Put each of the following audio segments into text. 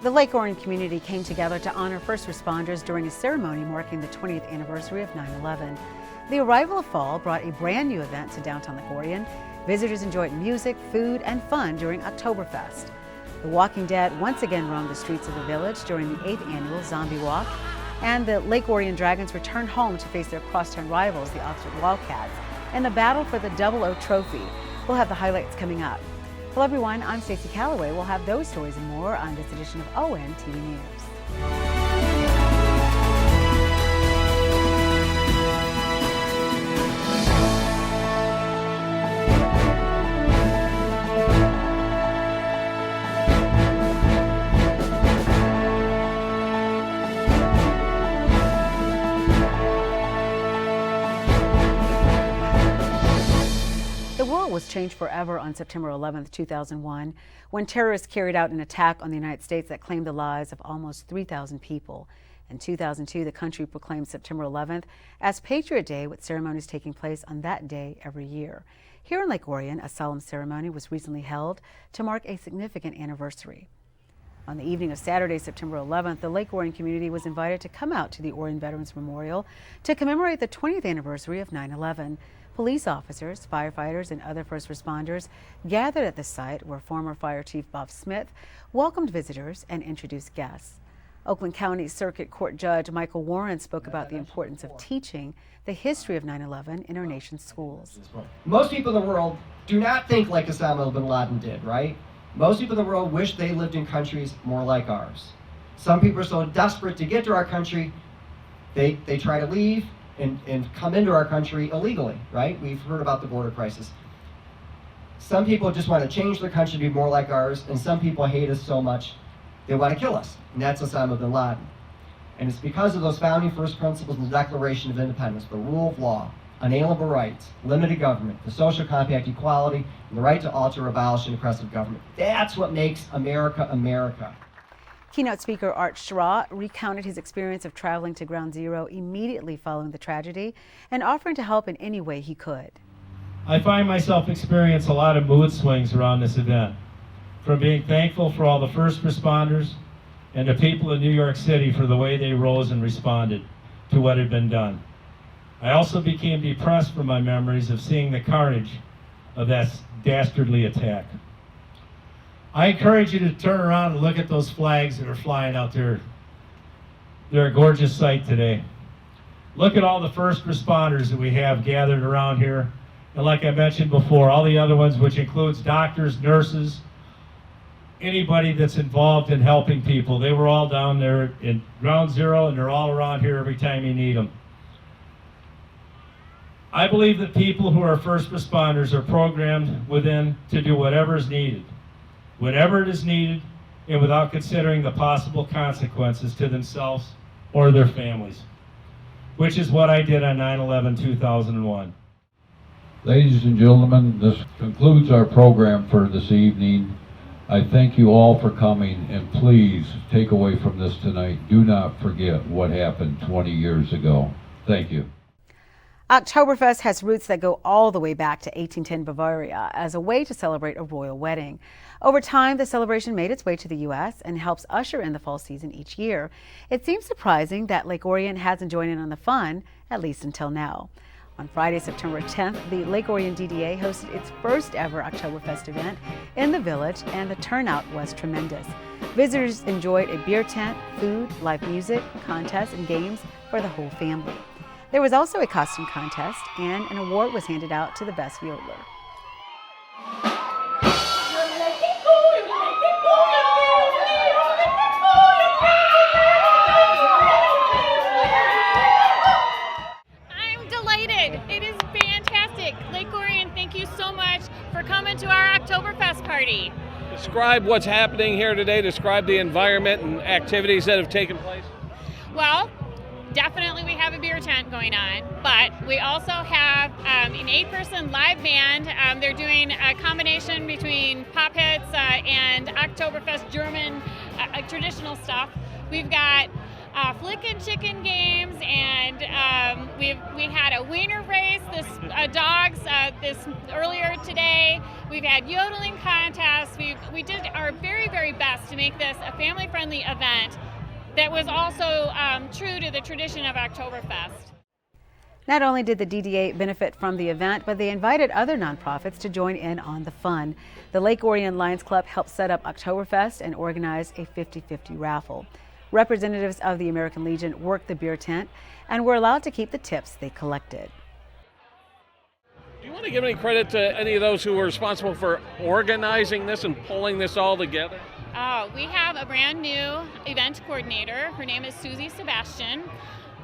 The Lake Orion community came together to honor first responders during a ceremony marking the 20th anniversary of 9/11. The arrival of fall brought a brand new event to downtown Lake Orion. Visitors enjoyed music, food, and fun during Oktoberfest. The Walking Dead once again roamed the streets of the village during the 8th annual Zombie Walk, and the Lake Orion Dragons returned home to face their crosstown rivals, the Oxford Wildcats, in the battle for the Double O Trophy. We'll have the highlights coming up. Hello everyone, I'm Stacy Calloway. We'll have those stories and more on this edition of ONTV News. The world was changed forever on September 11, 2001, when terrorists carried out an attack on the United States that claimed the lives of almost 3,000 people. In 2002, the country proclaimed September 11th as Patriot Day, with ceremonies taking place on that day every year. Here in Lake Orion, a solemn ceremony was recently held to mark a significant anniversary. On the evening of Saturday, September 11th, the Lake Orion community was invited to come out to the Orion Veterans Memorial to commemorate the 20th anniversary of 9/11. Police officers, firefighters, and other first responders gathered at the site where former Fire Chief Bob Smith welcomed visitors and introduced guests. Oakland County Circuit Court Judge Michael Warren spoke about the importance of teaching the history of 9/11 in our nation's schools. Most people in the world do not think like Osama bin Laden did, right? Most people in the world wish they lived in countries more like ours. Some people are so desperate to get to our country, they try to leave and come into our country illegally, right? We've heard about the border crisis. Some people just want to change their country to be more like ours, and some people hate us so much they want to kill us, and that's Osama bin Laden. And it's because of those founding first principles in the Declaration of Independence, the rule of law, unalienable rights, limited government, the social compact, equality, and the right to alter, abolish, and oppressive government. That's what makes America, America. Keynote speaker Art Schra recounted his experience of traveling to Ground Zero immediately following the tragedy and offering to help in any way he could. I find myself experience a lot of mood swings around this event, from being thankful for all the first responders and the people in New York City for the way they rose and responded to what had been done. I also became depressed from my memories of seeing the carnage of that dastardly attack. I encourage you to turn around and look at those flags that are flying out there. They're a gorgeous sight today. Look at all the first responders that we have gathered around here. And like I mentioned before, all the other ones, which includes doctors, nurses, anybody that's involved in helping people. They were all down there in Ground Zero, and they're all around here every time you need them. I believe that people who are first responders are programmed within to do whatever is needed, whenever it is needed, and without considering the possible consequences to themselves or their families, which is what I did on 9/11/2001. Ladies and gentlemen, this concludes our program for this evening. I thank you all for coming, and please take away from this tonight, do not forget what happened 20 years ago. Thank you. Oktoberfest has roots that go all the way back to 1810 Bavaria as a way to celebrate a royal wedding. Over time, the celebration made its way to the U.S. and helps usher in the fall season each year. It seems surprising that Lake Orion hasn't joined in on the fun, at least until now. On Friday, September 10th, the Lake Orion DDA hosted its first ever Oktoberfest event in the village, and the turnout was tremendous. Visitors enjoyed a beer tent, food, live music, contests, and games for the whole family. There was also a costume contest, and an award was handed out to the best yodeler. I'm delighted. It is fantastic. Lake Orion, thank you so much for coming to our Oktoberfest party. Describe what's happening here today. Describe the environment and activities that have taken place. Well, definitely we have a beer tent going on, but we also have an 8-person live band. They're doing a combination between pop hits and Oktoberfest German traditional stuff. We've got flick and chicken games, and we had a wiener race dogs this earlier today. We've had yodeling contests. We did our very, very best to make this a family-friendly event that was also true to the tradition of Oktoberfest. Not only did the DDA benefit from the event, but they invited other nonprofits to join in on the fun. The Lake Orion Lions Club helped set up Oktoberfest and organized a 50-50 raffle. Representatives of the American Legion worked the beer tent and were allowed to keep the tips they collected. Do you want to give any credit to any of those who were responsible for organizing this and pulling this all together? Oh, we have a brand new event coordinator. Her name is Susie Sebastian.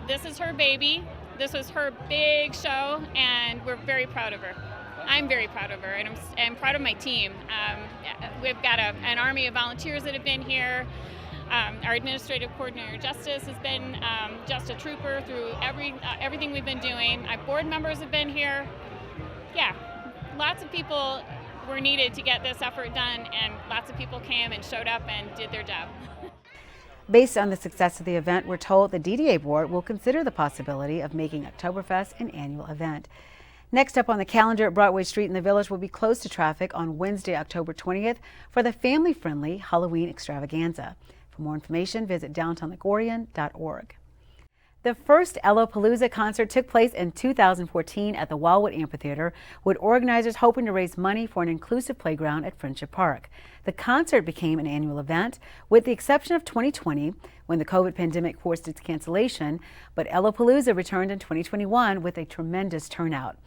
This is her baby. This was her big show, and we're very proud of her. I'm very proud of her, and I'm proud of my team. We've got an army of volunteers that have been here. Our administrative coordinator, Justice, has been just a trooper through everything we've been doing. Our board members have been here. Yeah, lots of people were needed to get this effort done, and lots of people came and showed up and did their job. Based on the success of the event, we're told the DDA board will consider the possibility of making Oktoberfest an annual event. Next up on the calendar, Broadway Street in the Village will be closed to traffic on Wednesday, October 20th for the family-friendly Halloween extravaganza. For more information, visit downtownlakeorion.org. The first Palooza concert took place in 2014 at the Wildwood Amphitheater, with organizers hoping to raise money for an inclusive playground at Friendship Park. The concert became an annual event, with the exception of 2020, when the COVID pandemic forced its cancellation, but Palooza returned in 2021 with a tremendous turnout.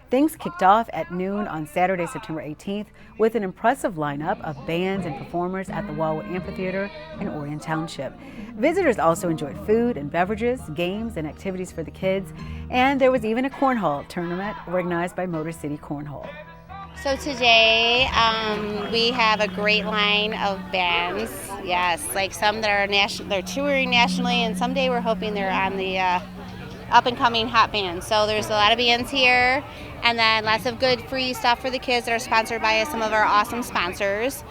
Things kicked off at noon on Saturday, September 18th, with an impressive lineup of bands and performers at the Wildwood Amphitheater in Orion Township. Visitors also enjoyed food and beverages, games and activities for the kids, and there was even a cornhole tournament organized by Motor City Cornhole. So today we have a great line of bands. Yes, like some that are they're touring nationally, and someday we're hoping they're on the up-and-coming hot bands. So there's a lot of bands here, and then lots of good free stuff for the kids that are sponsored by some of our awesome sponsors.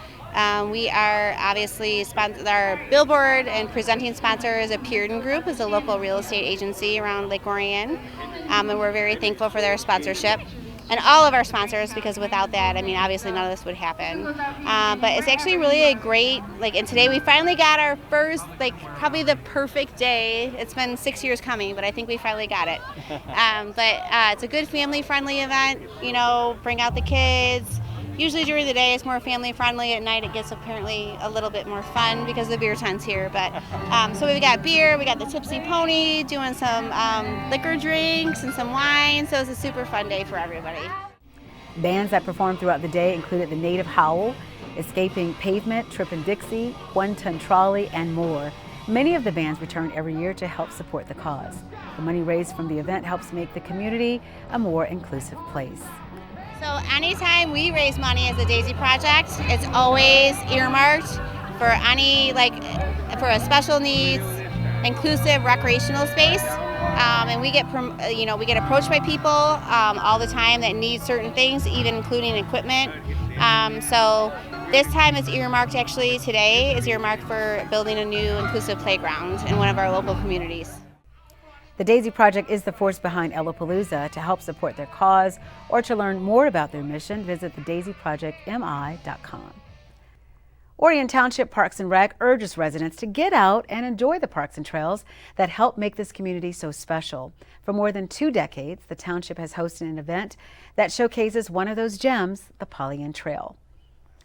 We are obviously our billboard and presenting sponsor is a Pearden Group, is a local real estate agency around Lake Orion, and we're very thankful for their sponsorship. And all of our sponsors, because without that, I mean, obviously none of this would happen. But it's actually really a great, and today we finally got our first, probably the perfect day. It's been 6 years coming, but I think we finally got it. But it's a good family-friendly event, bring out the kids. Usually during the day it's more family-friendly. At night it gets apparently a little bit more fun because the beer tent's here. But so we've got beer, we got the Tipsy Pony doing some liquor drinks and some wine. So it's a super fun day for everybody. Bands that performed throughout the day included the Native Howl, Escaping Pavement, Trippin' Dixie, One Ton Trolley, and more. Many of the bands return every year to help support the cause. The money raised from the event helps make the community a more inclusive place. So anytime we raise money as a Daisy Project, it's always earmarked for any, for a special needs, inclusive recreational space. And we get approached by people all the time that need certain things, even including equipment. So this time it's earmarked, actually today is earmarked for building a new inclusive playground in one of our local communities. The Daisy Project is the force behind Palooza. To help support their cause or to learn more about their mission, visit thedaisyprojectmi.com. Orion Township Parks and Rec urges residents to get out and enjoy the parks and trails that help make this community so special. For more than 2 decades, the township has hosted an event that showcases one of those gems, the Pollyant Trail.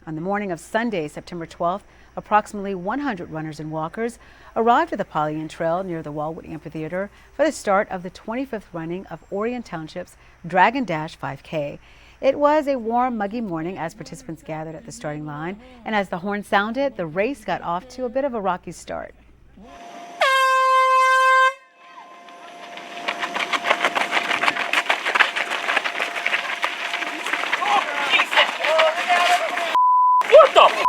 On the morning of Sunday, September 12th, approximately 100 runners and walkers arrived at the Pollyant Trail near the Wildwood Amphitheater for the start of the 25th running of Orion Township's Dragon Dash 5K. It was a warm, muggy morning as participants gathered at the starting line, and as the horn sounded, the race got off to a bit of a rocky start. What the?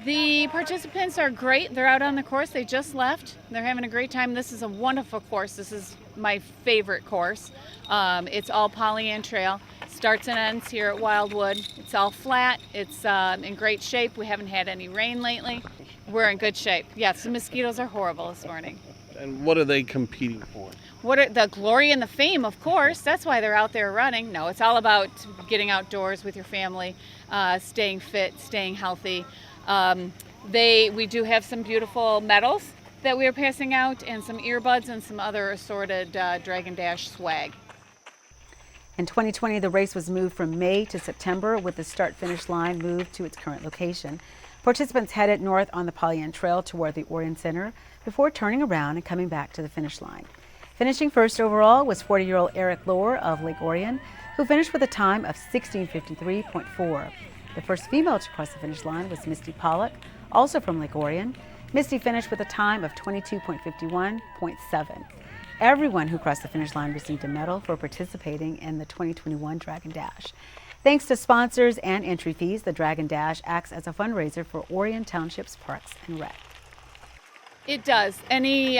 The participants are great. They're out on the course. They just left. They're having a great time. This is a wonderful course. This is my favorite course. It's all Pollyant Trail. starts and ends here at Wildwood. It's all flat. It's in great shape. We haven't had any rain lately. We're in good shape. Yes, the mosquitoes are horrible this morning. And what are they competing for? What are the glory and the fame, of course. That's why they're out there running. No, it's all about getting outdoors with your family, staying fit, staying healthy. We do have some beautiful medals that we are passing out, and some earbuds and some other assorted Dragon Dash swag. In 2020, the race was moved from May to September, with the start-finish line moved to its current location. Participants headed north on the Pollyant Trail toward the Orion Center before turning around and coming back to the finish line. Finishing first overall was 40-year-old Eric Lohr of Lake Orion, who finished with a time of 16:53.4. The first female to cross the finish line was Misty Pollock, also from Lake Orion. Misty finished with a time of 22:51.7. Everyone who crossed the finish line received a medal for participating in the 2021 Dragon Dash. Thanks to sponsors and entry fees, the Dragon Dash acts as a fundraiser for Orion Township's Parks and Rec. It does. Any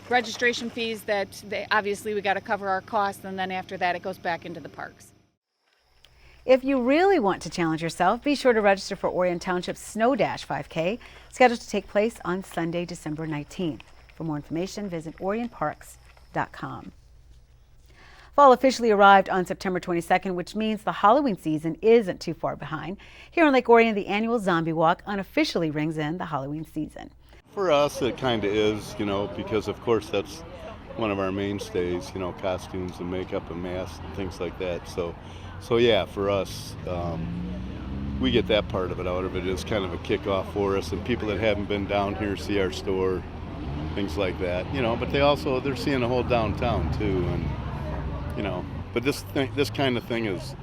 registration fees obviously we got to cover our costs, and then after that it goes back into the parks. If you really want to challenge yourself, be sure to register for Orion Township's Snow Dash 5K, scheduled to take place on Sunday, December 19th. For more information, visit orionparks.com. Fall officially arrived on September 22nd, which means the Halloween season isn't too far behind. Here in Lake Orion, the annual Zombie Walk unofficially rings in the Halloween season. For us, it kind of is, because of course that's one of our mainstays, costumes and makeup and masks and things like that. So yeah, for us, we get that part of it out of it. It's kind of a kickoff for us, and people that haven't been down here see our store, things like that, but they're seeing the whole downtown too, and but this kind of thing it's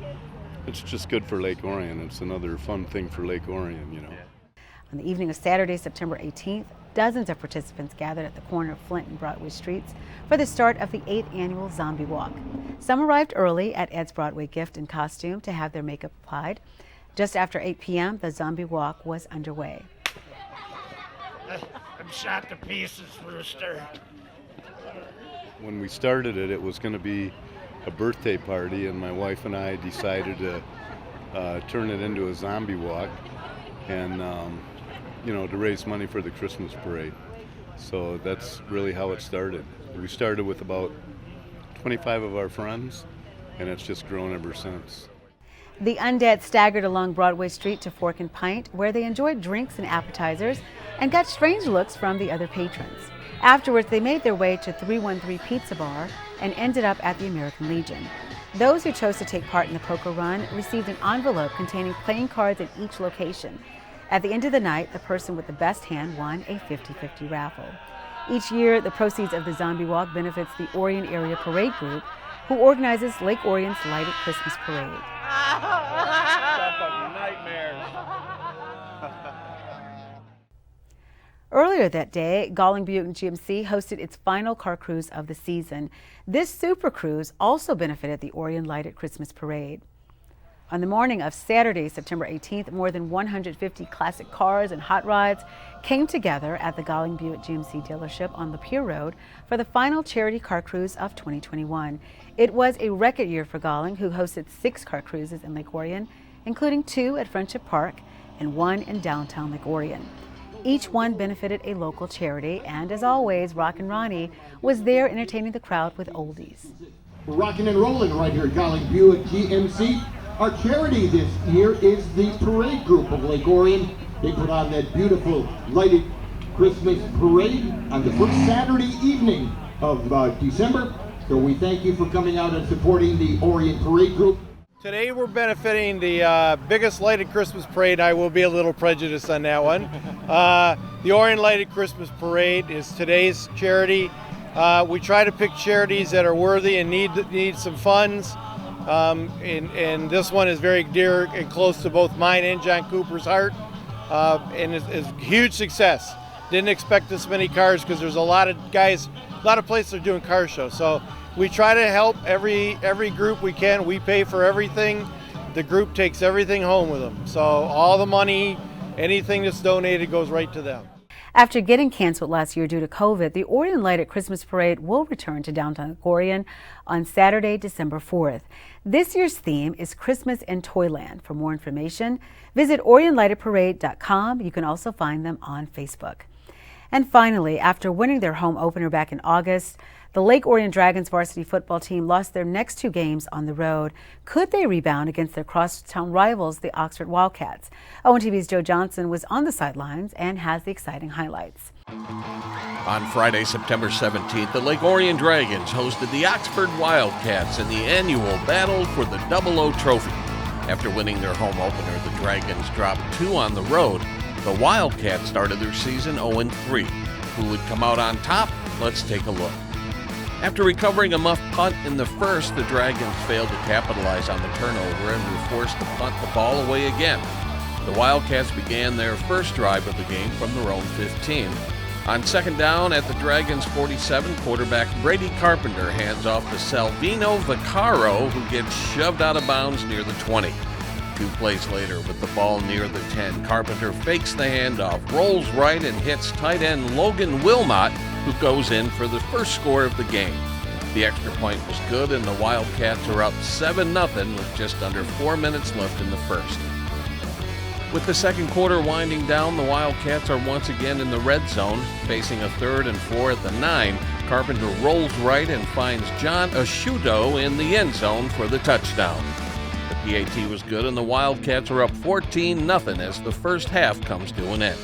just good for Lake Orion. It's another fun thing for Lake Orion, On the evening of Saturday, September 18th, dozens of participants gathered at the corner of Flint and Broadway streets for the start of the 8th annual Zombie Walk. Some arrived early at Ed's Broadway Gift in costume to have their makeup applied. Just after 8 p.m., the Zombie Walk was underway. I'm shot to pieces, Rooster. When we started it was going to be a birthday party, and my wife and I decided to turn it into a zombie walk, and to raise money for the Christmas parade. So that's really how it started. We started with about 25 of our friends, and it's just grown ever since. The Undead staggered along Broadway Street to Fork and Pint, where they enjoyed drinks and appetizers and got strange looks from the other patrons. Afterwards, they made their way to 313 Pizza Bar and ended up at the American Legion. Those who chose to take part in the poker run received an envelope containing playing cards at each location. At the end of the night, the person with the best hand won a 50-50 raffle. Each year, the proceeds of the Zombie Walk benefits the Orion Area Parade Group, who organizes Lake Orion's Lighted Christmas Parade. Earlier that day, Galling Butte and GMC hosted its final car cruise of the season. This super cruise also benefited the Orion Lighted Christmas Parade. On the morning of Saturday, September 18th, more than 150 classic cars and hot rods came together at the Galling Butte GMC dealership on Lapeer Road for the final charity car cruise of 2021. It was a record year for Galling, who hosted 6 car cruises in Lake Orion, including 2 at Friendship Park and 1 in downtown Lake Orion. Each one benefited a local charity, and as always, Rockin' Ronnie was there entertaining the crowd with oldies. We're rocking and rolling right here at Galling Butte GMC. Our charity this year is the Parade Group of Lake Orion. They put on that beautiful lighted Christmas parade on the first Saturday evening of December. So we thank you for coming out and supporting the Orion Parade Group. Today we're benefiting the biggest lighted Christmas parade. I will be a little prejudiced on that one. The Orion Lighted Christmas Parade is today's charity. We try to pick charities that are worthy and need some funds. And this one is very dear and close to both mine and John Cooper's heart, and it's a huge success. Didn't expect this many cars because there's a lot of guys, a lot of places are doing car shows. So we try to help every group we can. We pay for everything. The group takes everything home with them. So all the money, anything that's donated goes right to them. After getting canceled last year due to COVID, the Orion Lighted Christmas Parade will return to downtown Orion on Saturday, December 4th. This year's theme is Christmas in Toyland. For more information, visit OrionLightedParade.com. You can also find them on Facebook. And finally, after winning their home opener back in August, the Lake Orion Dragons varsity football team lost their next 2 games on the road. Could they rebound against their crosstown rivals, the Oxford Wildcats? ONTV's Joe Johnson was on the sidelines and has the exciting highlights. On Friday, September 17th, the Lake Orion Dragons hosted the Oxford Wildcats in the annual battle for the 00 trophy. After winning their home opener, the Dragons dropped 2 on the road. The Wildcats started their season 0-3. Who would come out on top? Let's take a look. After recovering a muff punt in the first, the Dragons failed to capitalize on the turnover and were forced to punt the ball away again. The Wildcats began their first drive of the game from their own 15. On second down at the Dragons' 47, quarterback Brady Carpenter hands off to Salvino Vaccaro, who gets shoved out of bounds near the 20. 2 plays later, with the ball near the 10, Carpenter fakes the handoff, rolls right, and hits tight end Logan Wilmot, who goes in for the first score of the game. The extra point was good, and the Wildcats are up 7-0 with just under 4 minutes left in the first. With the second quarter winding down, the Wildcats are once again in the red zone, facing a 3rd and 4 at the 9. Carpenter rolls right and finds John Asciutto in the end zone for the touchdown. The PAT was good, and the Wildcats are up 14-0 as the first half comes to an end.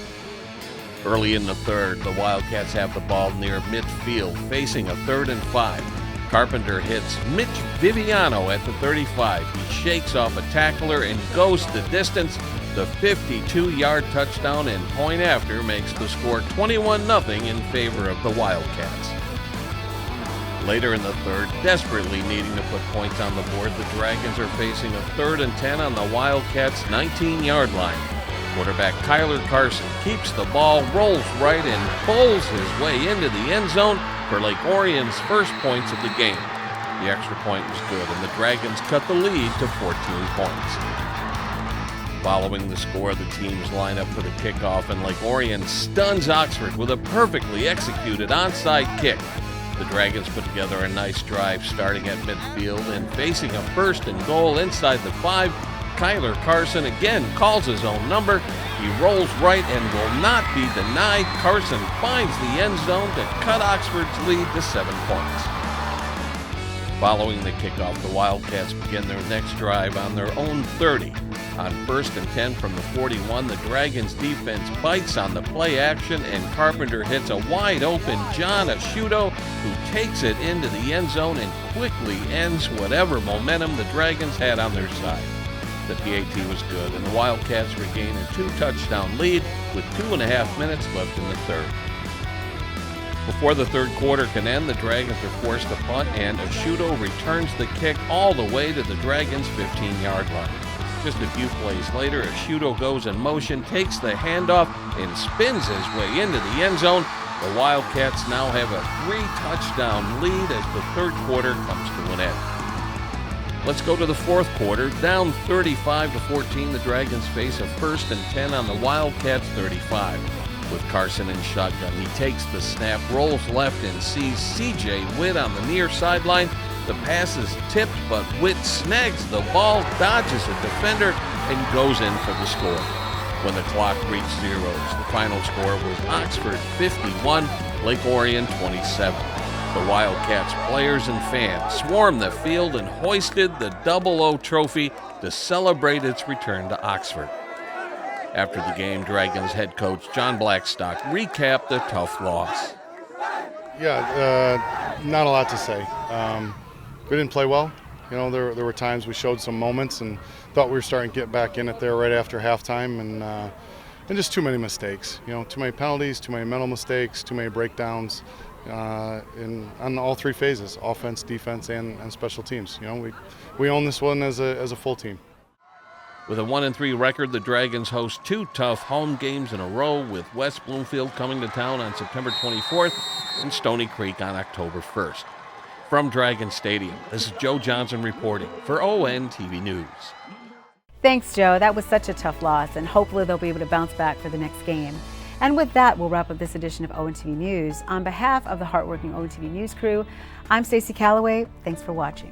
Early in the third, the Wildcats have the ball near midfield, facing a 3rd and 5. Carpenter hits Mitch Viviano at the 35. He shakes off a tackler and goes the distance. The 52-yard touchdown and point after makes the score 21-0 in favor of the Wildcats. Later in the third, desperately needing to put points on the board, the Dragons are facing a 3rd and 10 on the Wildcats' 19-yard line. Quarterback Kyler Carson keeps the ball, rolls right, and bowls his way into the end zone for Lake Orion's first points of the game. The extra point was good, and the Dragons cut the lead to 14 points. Following the score, the teams line up for the kickoff, and Lake Orion stuns Oxford with a perfectly executed onside kick. The Dragons put together a nice drive starting at midfield and facing a 1st and goal inside the 5. Kyler Carson again calls his own number. He rolls right and will not be denied. Carson finds the end zone to cut Oxford's lead to 7 points. Following the kickoff, the Wildcats begin their next drive on their own 30. On 1st and 10 from the 41, the Dragons defense bites on the play action, and Carpenter hits a wide-open John Asciutto, who takes it into the end zone and quickly ends whatever momentum the Dragons had on their side. The PAT was good, and the Wildcats regain a 2-touchdown lead with 2.5 minutes left in the third. Before the third quarter can end, the Dragons are forced to punt, and Asciutto returns the kick all the way to the Dragons' 15-yard line. Just a few plays later, Asciutto goes in motion, takes the handoff, and spins his way into the end zone. The Wildcats now have a 3-touchdown lead as the third quarter comes to an end. Let's go to the fourth quarter. Down 35-14, the Dragons face a 1st and 10 on the Wildcats' 35. With Carson in shotgun, he takes the snap, rolls left, and sees C.J. Witt on the near sideline. The pass is tipped, but Witt snags the ball, dodges a defender, and goes in for the score. When the clock reached zeros, the final score was Oxford 51, Lake Orion 27. The Wildcats players and fans swarmed the field and hoisted the 00 trophy to celebrate its return to Oxford. After the game, Dragons head coach John Blackstock recapped the tough loss. Not a lot to say. We didn't play well. You know, there were times we showed some moments and thought we were starting to get back in it there right after halftime, and just too many mistakes. You know, too many penalties, too many mental mistakes, too many breakdowns, on all 3 phases: offense, defense, and special teams. You know, we own this one as a full team. With a 1-3 record, the Dragons host 2 tough home games in a row, with West Bloomfield coming to town on September 24th and Stony Creek on October 1st. From Dragon Stadium, this is Joe Johnson reporting for ONTV News. Thanks, Joe. That was such a tough loss, and hopefully they'll be able to bounce back for the next game. And with that, we'll wrap up this edition of ONTV News. On behalf of the hardworking ONTV News crew, I'm Stacy Calloway. Thanks for watching.